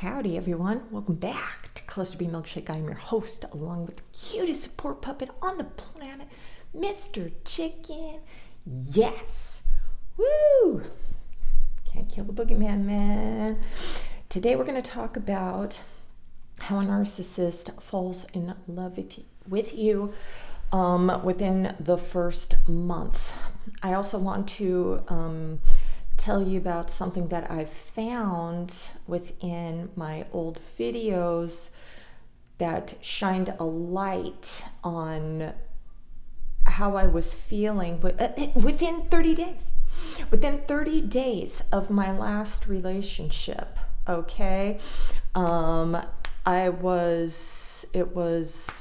Howdy everyone, welcome back to Clusterbmilkshake. I am your host, along with the cutest support puppet on the planet, Mr. Chicken. Yes! Woo! Can't kill the boogeyman, man. Today we're going to talk about how a narcissist falls in love with you within the first month. I also want to tell you about something that I've found within my old videos that shined a light on how I was feeling within 30 days. Within 30 days of my last relationship, okay? It was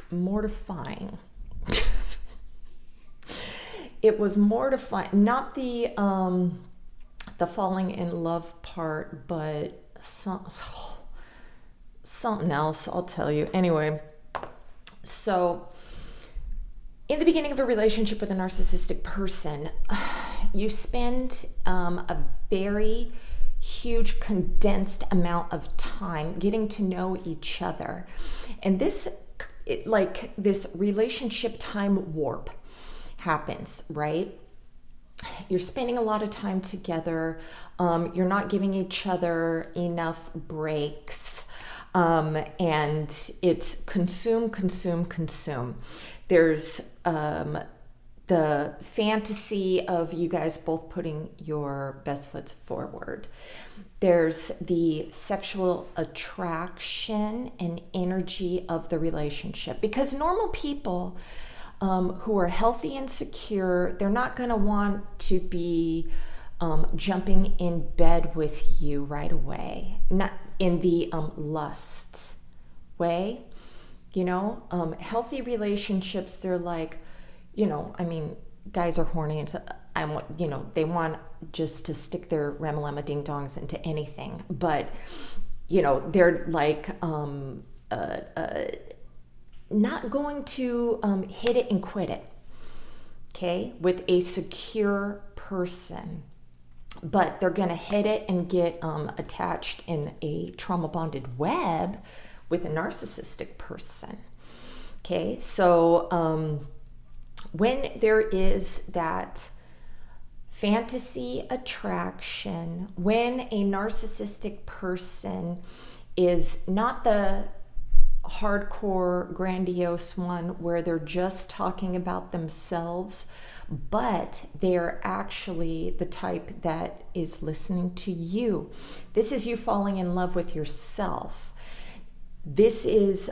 mortifying. It was mortifying, not the falling in love part, but something else, I'll tell you. Anyway, so in the beginning of a relationship with a narcissistic person, you spend a very huge condensed amount of time getting to know each other. And this relationship time warp happens, right? You're spending a lot of time together. You're not giving each other enough breaks. And it's consume. There's the fantasy of you guys both putting your best foot forward. There's the sexual attraction and energy of the relationship. Because normal people who are healthy and secure, they're not going to want to be jumping in bed with you right away. Not in the lust way. You know, healthy relationships, they're like, guys are horny and so they want just to stick their ramalama ding dongs into anything. But, they're like, not going to hit it and quit it, okay, with a secure person. But they're going to hit it and get attached in a trauma-bonded web with a narcissistic person, okay? So when there is that fantasy attraction, when a narcissistic person is not the hardcore, grandiose one where they're just talking about themselves, but they're actually the type that is listening to you. This is you falling in love with yourself. This is,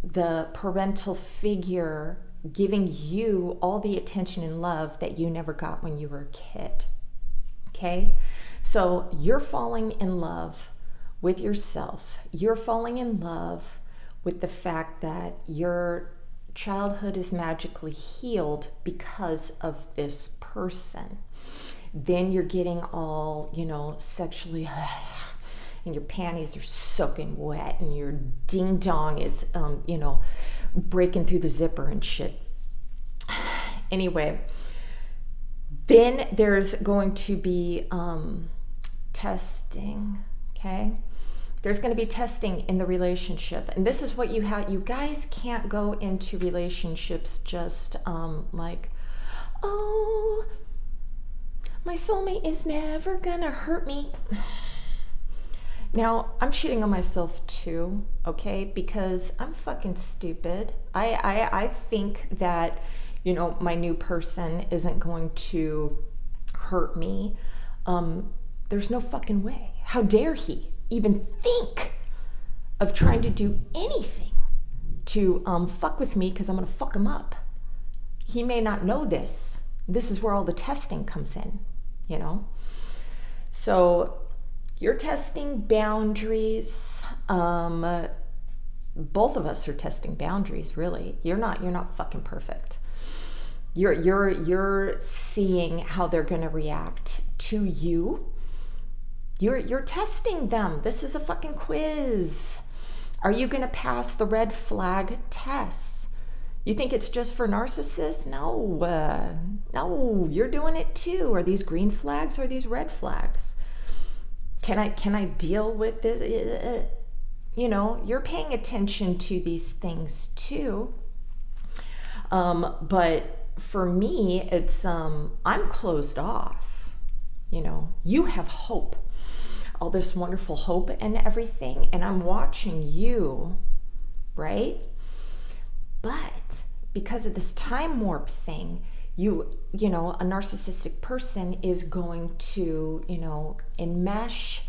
the parental figure giving you all the attention and love that you never got when you were a kid. Okay? So you're falling in love with yourself. You're falling in love with the fact that your childhood is magically healed because of this person. Then you're getting all, sexually, and your panties are soaking wet and your ding dong is, breaking through the zipper and shit. Anyway, then there's going to be testing, okay? There's going to be testing in the relationship. And this is what you have. You guys can't go into relationships just like, oh, my soulmate is never going to hurt me. Now, I'm shitting on myself too, okay? Because I'm fucking stupid. I think that, my new person isn't going to hurt me. There's no fucking way. How dare he even think of trying to do anything to fuck with me, because I'm going to fuck him up. He may not know this. This is where all the testing comes in, So you're testing boundaries. Both of us are testing boundaries, really. You're not fucking perfect. You're seeing how they're going to react to you. You're testing them. This is a fucking quiz. Are you going to pass the red flag tests? You think it's just for narcissists? No, you're doing it too. Are these green flags or are these red flags? Can I deal with this? You know, you're paying attention to these things too. But for me, it's I'm closed off. You know, you have hope, all this wonderful hope and everything, and I'm watching you, right? But because of this time warp thing, you know, a narcissistic person is going to, you know, enmesh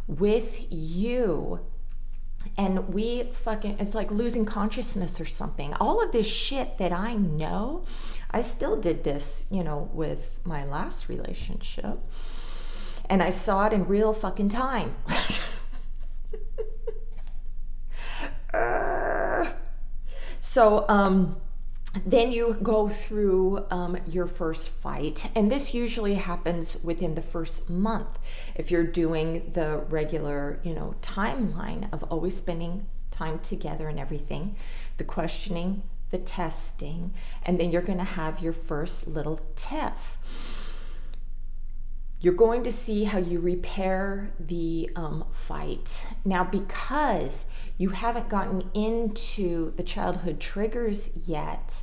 with you, and it's like losing consciousness or something. All of this shit that I know, I still did this, you know, with my last relationship, and I saw it in real fucking time. So, then you go through your first fight, and this usually happens within the first month. If you're doing the regular, you know, timeline of always spending time together and everything, the questioning, the testing, and then you're going to have your first little tiff. You're going to see how you repair the fight. Now, because you haven't gotten into the childhood triggers yet,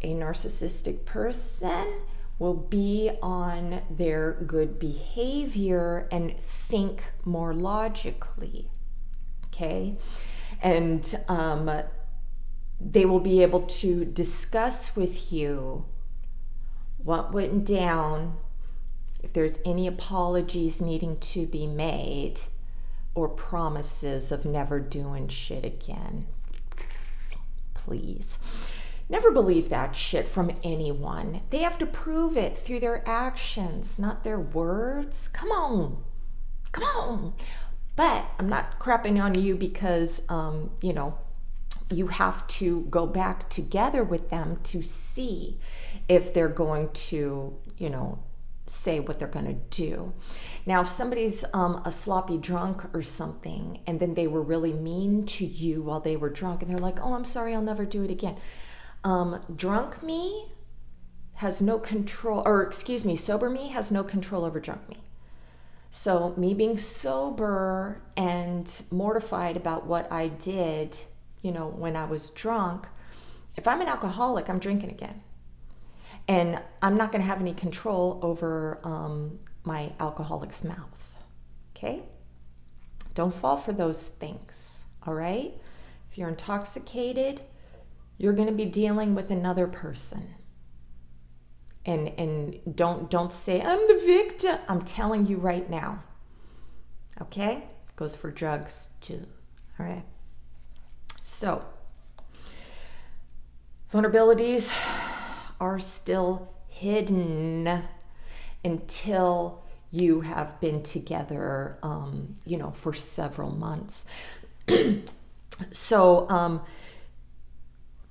a narcissistic person will be on their good behavior and think more logically, okay? And they will be able to discuss with you what went down, if there's any apologies needing to be made, or promises of never doing shit again. Please. Never believe that shit from anyone. They have to prove it through their actions, not their words. Come on. Come on. But I'm not crapping on you because, you know, you have to go back together with them to see if they're going to, you know, say what they're going to do. Now, if somebody's a sloppy drunk or something, and then they were really mean to you while they were drunk, and they're like, oh, I'm sorry, I'll never do it again. Drunk me has no control, or excuse me, sober me has no control over drunk me. So me being sober and mortified about what I did, you know, when I was drunk, if I'm an alcoholic, I'm drinking again. And I'm not going to have any control over my alcoholic's mouth, okay? Don't fall for those things, all right? If you're intoxicated, you're going to be dealing with another person. And don't say, I'm the victim. I'm telling you right now, okay? Goes for drugs too, all right? So, vulnerabilities are still hidden until you have been together, you know, for several months. So,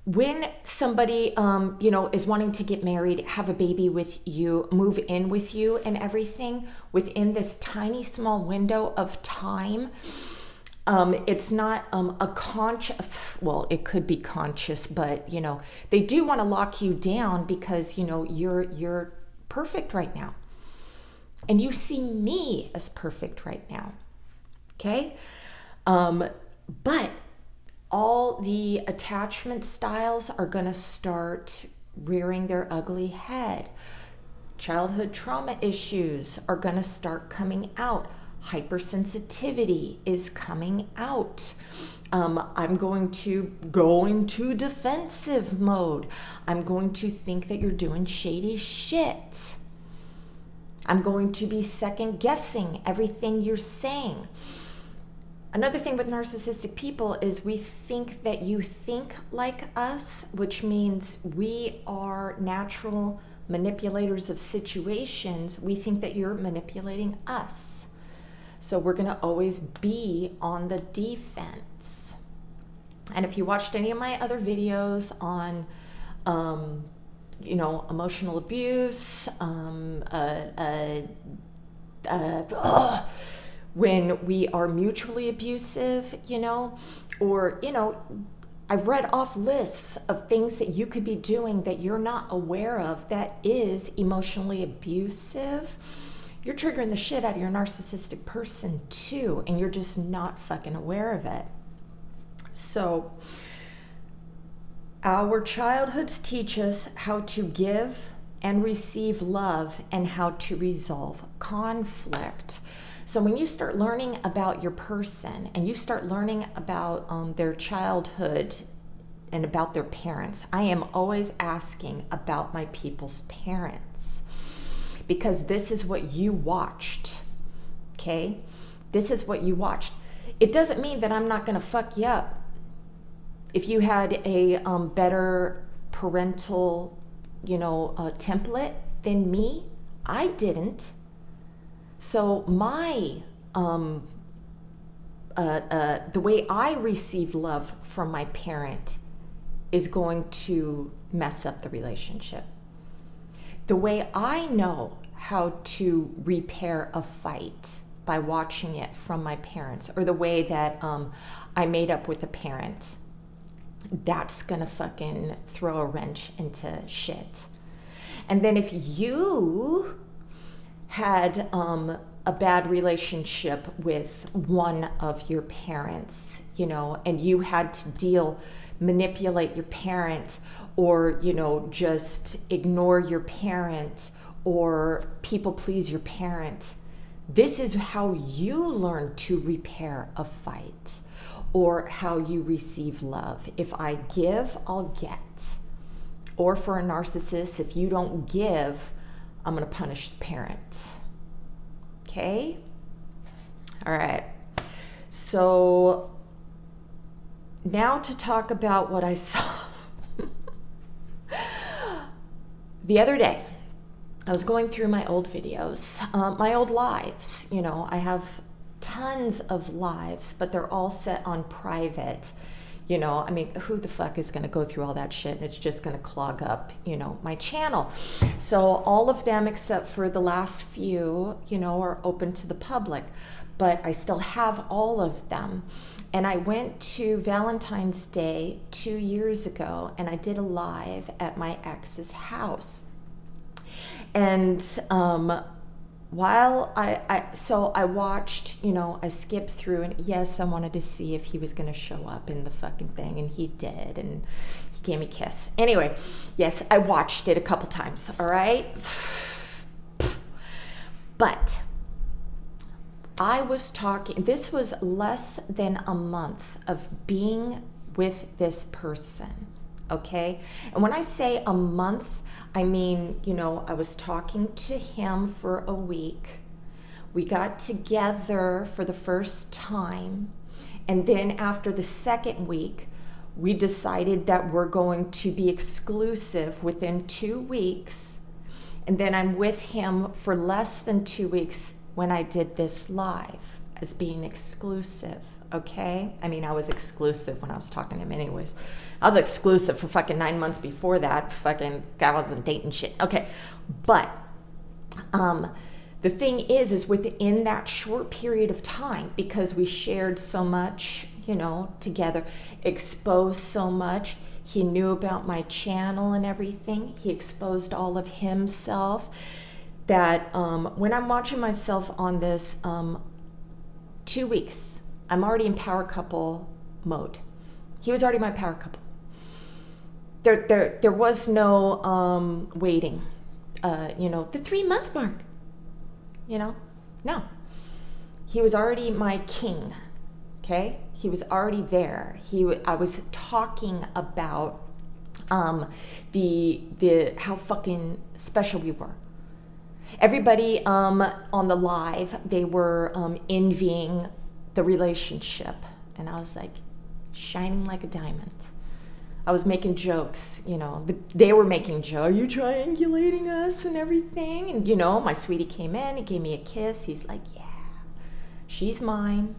when somebody, you know, is wanting to get married, have a baby with you, move in with you and everything within this tiny small window of time, it's not a conscious, well, it could be conscious, but, you know, they do want to lock you down because, you know, you're perfect right now. And you see me as perfect right now, okay? But all the attachment styles are going to start rearing their ugly head. Childhood trauma issues are going to start coming out. Hypersensitivity is coming out. I'm going to go into defensive mode. I'm going to think that you're doing shady shit. I'm going to be second guessing everything you're saying. Another thing with narcissistic people is we think that you think like us, which means we are natural manipulators of situations. We think that you're manipulating us. So we're going to always be on the defense. And if you watched any of my other videos on, you know, emotional abuse, when we are mutually abusive, you know, or, you know, I've read off lists of things that you could be doing that you're not aware of that is emotionally abusive. you're triggering the shit out of your narcissistic person too, and you're just not fucking aware of it. So our childhoods teach us how to give and receive love and how to resolve conflict. So when you start learning about your person and you start learning about their childhood and about their parents, I am always asking about my people's parents, because this is what you watched, okay? This is what you watched. It doesn't mean that I'm not gonna fuck you up. If you had a better parental, template than me, I didn't. So my, the way I receive love from my parent is going to mess up the relationship. The way I know how to repair a fight by watching it from my parents, or the way that I made up with a parent, that's gonna fucking throw a wrench into shit. And then if you had a bad relationship with one of your parents, and you had to manipulate your parent, or, just ignore your parent, or people please your parent, this is how you learn to repair a fight, or how you receive love. If I give, I'll get. Or for a narcissist, if you don't give, I'm gonna punish the parent. Okay? All right. So now to talk about what I saw. The other day, I was going through my old videos, my old lives. I have tons of lives, but they're all set on private. Who the fuck is going to go through all that shit, and it's just going to clog up, my channel. So all of them except for the last few, are open to the public, but I still have all of them. And I went to Valentine's Day 2 years ago, and I did a live at my ex's house. And while I watched, I skipped through, and yes, I wanted to see if he was going to show up in the fucking thing, and he did, and he gave me a kiss. Anyway, yes, I watched it a couple times, all right? But I was talking, this was less than a month of being with this person, okay? And when I say a month, I mean, I was talking to him for a week. We got together for the first time. And then after the second week, we decided that we're going to be exclusive within 2 weeks. And then I'm with him for less than 2 weeks when I did this live as being exclusive. Okay? I was exclusive when I was talking to him anyways. I was exclusive for fucking 9 months before that. Fucking, I wasn't dating shit. Okay. But, the thing is within that short period of time, because we shared so much, together, exposed so much, he knew about my channel and everything. He exposed all of himself, that, when I'm watching myself on this, 2 weeks, I'm already in power couple mode. He was already my power couple. There was no waiting. The 3-month mark. No. He was already my king. Okay? He was already there. I was talking about the how fucking special we were. Everybody on the live, they were envying the relationship, and I was like shining like a diamond. I was making jokes, they were making jokes. Are you triangulating us and everything? And my sweetie came in, he gave me a kiss. He's like, yeah, she's mine,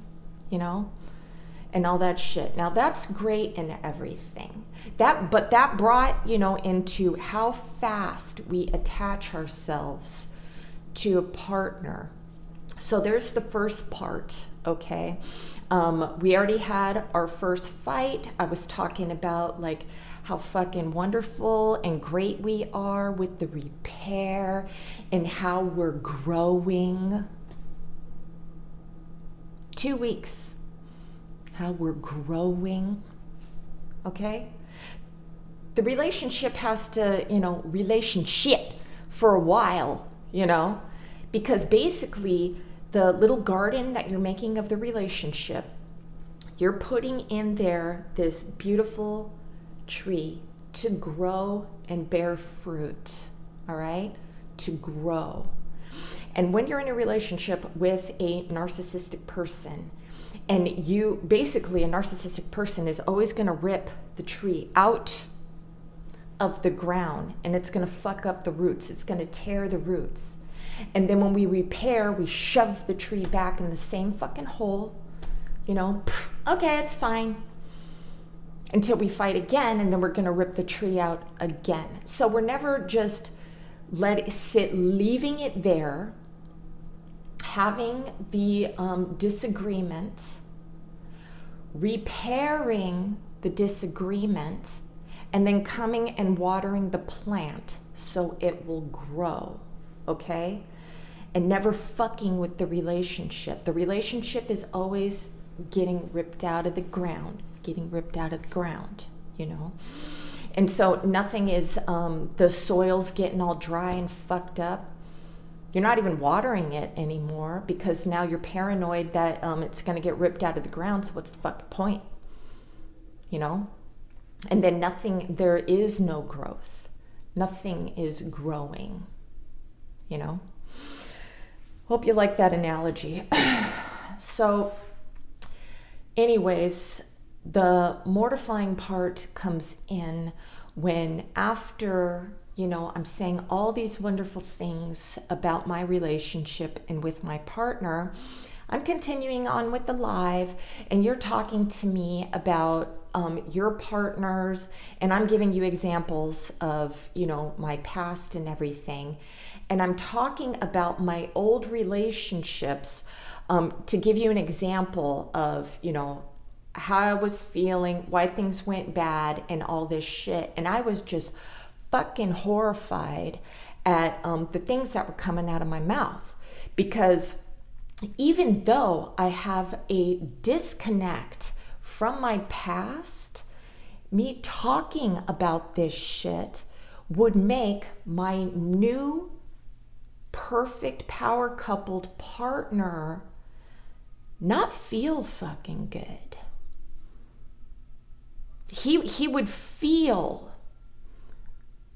and all that shit. Now that's great and everything. But that brought, into how fast we attach ourselves to a partner. So there's the first part. Okay. We already had our first fight. I was talking about how fucking wonderful and great we are with the repair and how we're growing. 2 weeks, how we're growing, okay? The relationship has to, relationship for a while, because basically the little garden that you're making of the relationship, you're putting in there this beautiful tree to grow and bear fruit, all right? To grow. And when you're in a relationship with a narcissistic person, and a narcissistic person is always going to rip the tree out of the ground, and it's going to fuck up the roots. It's going to tear the roots. And then when we repair, we shove the tree back in the same fucking hole, okay, it's fine. Until we fight again, and then we're going to rip the tree out again. So we're never just let it sit, leaving it there, having the disagreement, repairing the disagreement, and then coming and watering the plant so it will grow, okay? And never fucking with the relationship. The relationship is always getting ripped out of the ground, And so nothing is, the soil's getting all dry and fucked up. You're not even watering it anymore because now you're paranoid that it's going to get ripped out of the ground. So what's the fucking point? And then there is no growth. Nothing is growing, Hope you like that analogy. So anyways, the mortifying part comes in when after, I'm saying all these wonderful things about my relationship and with my partner, I'm continuing on with the live, and you're talking to me about your partners, and I'm giving you examples of, my past and everything. And I'm talking about my old relationships to give you an example of, how I was feeling, why things went bad, and all this shit. And I was just fucking horrified at the things that were coming out of my mouth. Because even though I have a disconnect from my past, me talking about this shit would make my new perfect power coupled partner not feel fucking good. He would feel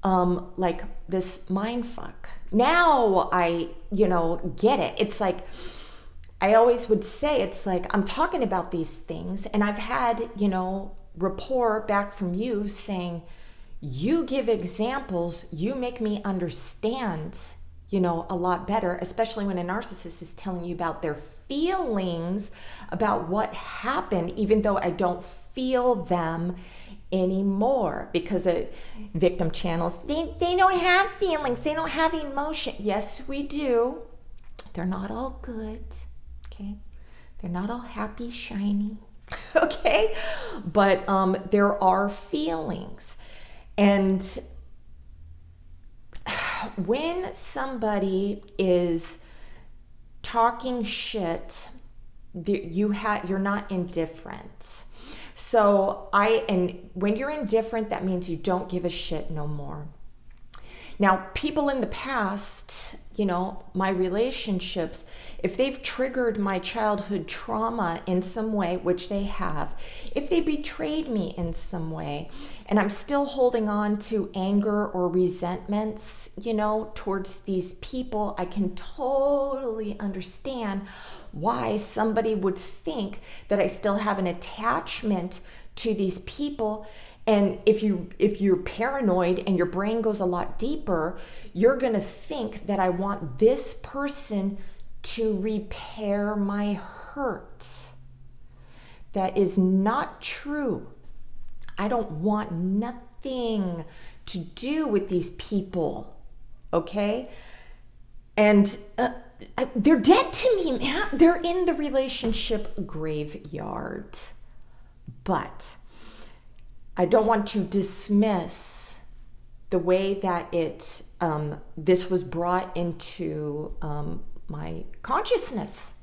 like this mind fuck. Now I, get it. It's like, I always would say, it's like, I'm talking about these things, and I've had, rapport back from you saying, you give examples, you make me understand, a lot better, especially when a narcissist is telling you about their feelings about what happened, even though I don't feel them anymore, because victim channels, they don't have feelings, they don't have emotion. Yes, we do. They're not all good, okay? They're not all happy, shiny, okay? But there are feelings. And when somebody is talking shit, you're not indifferent. So when you're indifferent, that means you don't give a shit no more. Now, people in the past, my relationships, if they've triggered my childhood trauma in some way, which they have, if they betrayed me in some way, and I'm still holding on to anger or resentments, towards these people, I can totally understand why somebody would think that I still have an attachment to these people. And if you're paranoid and your brain goes a lot deeper, you're going to think that I want this person to repair my hurt. That is not true. I don't want nothing to do with these people, okay? And they're dead to me, man. They're in the relationship graveyard. But I don't want to dismiss the way that this was brought into my consciousness,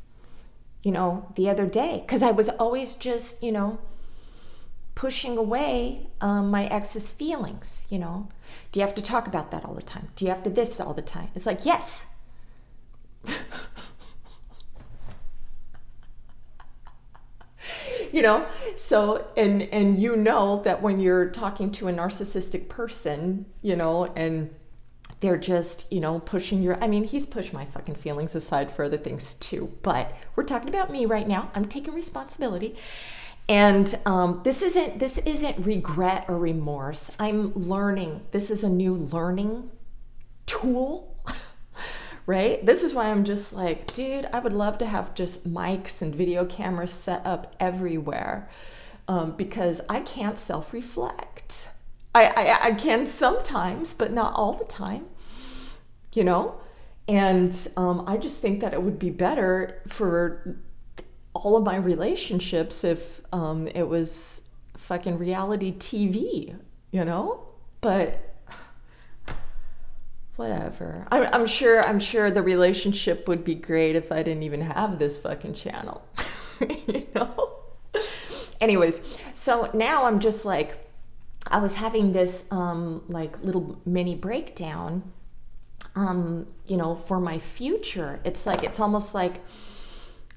the other day, because I was always just, pushing away my ex's feelings. Do you have to talk about that all the time? Do you have to this all the time? It's like, yes. So, and that when you're talking to a narcissistic person, and they're just, pushing he's pushed my fucking feelings aside for other things too, but we're talking about me right now. I'm taking responsibility. And this isn't regret or remorse. I'm learning. This is a new learning tool, right? This is why I'm just like, dude, I would love to have just mics and video cameras set up everywhere, because I can't self-reflect. I can sometimes, but not all the time, And I just think that it would be better for all of my relationships if it was fucking reality TV, But whatever. I'm sure the relationship would be great if I didn't even have this fucking channel, Anyways, so now I'm just like, I was having this little mini breakdown, for my future. It's almost like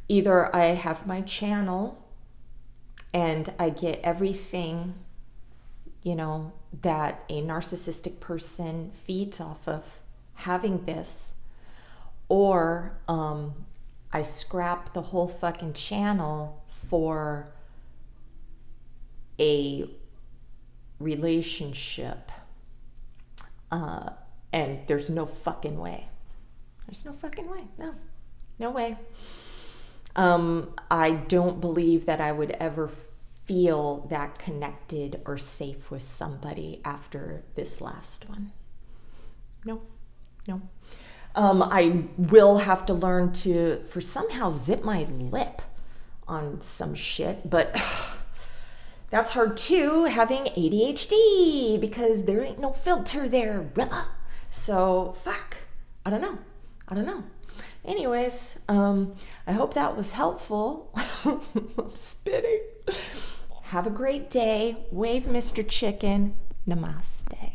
either I have my channel and I get everything, that a narcissistic person feeds off of having this, or I scrap the whole fucking channel for a relationship, and there's no fucking way. No way. I don't believe that I would ever feel that connected or safe with somebody after this last one. No. I will have to learn for somehow zip my lip on some shit, but that's hard too, having ADHD, because there ain't no filter there, brother. So, fuck. I don't know. Anyways, I hope that was helpful. I'm spitting. Have a great day. Wave, Mr. Chicken. Namaste.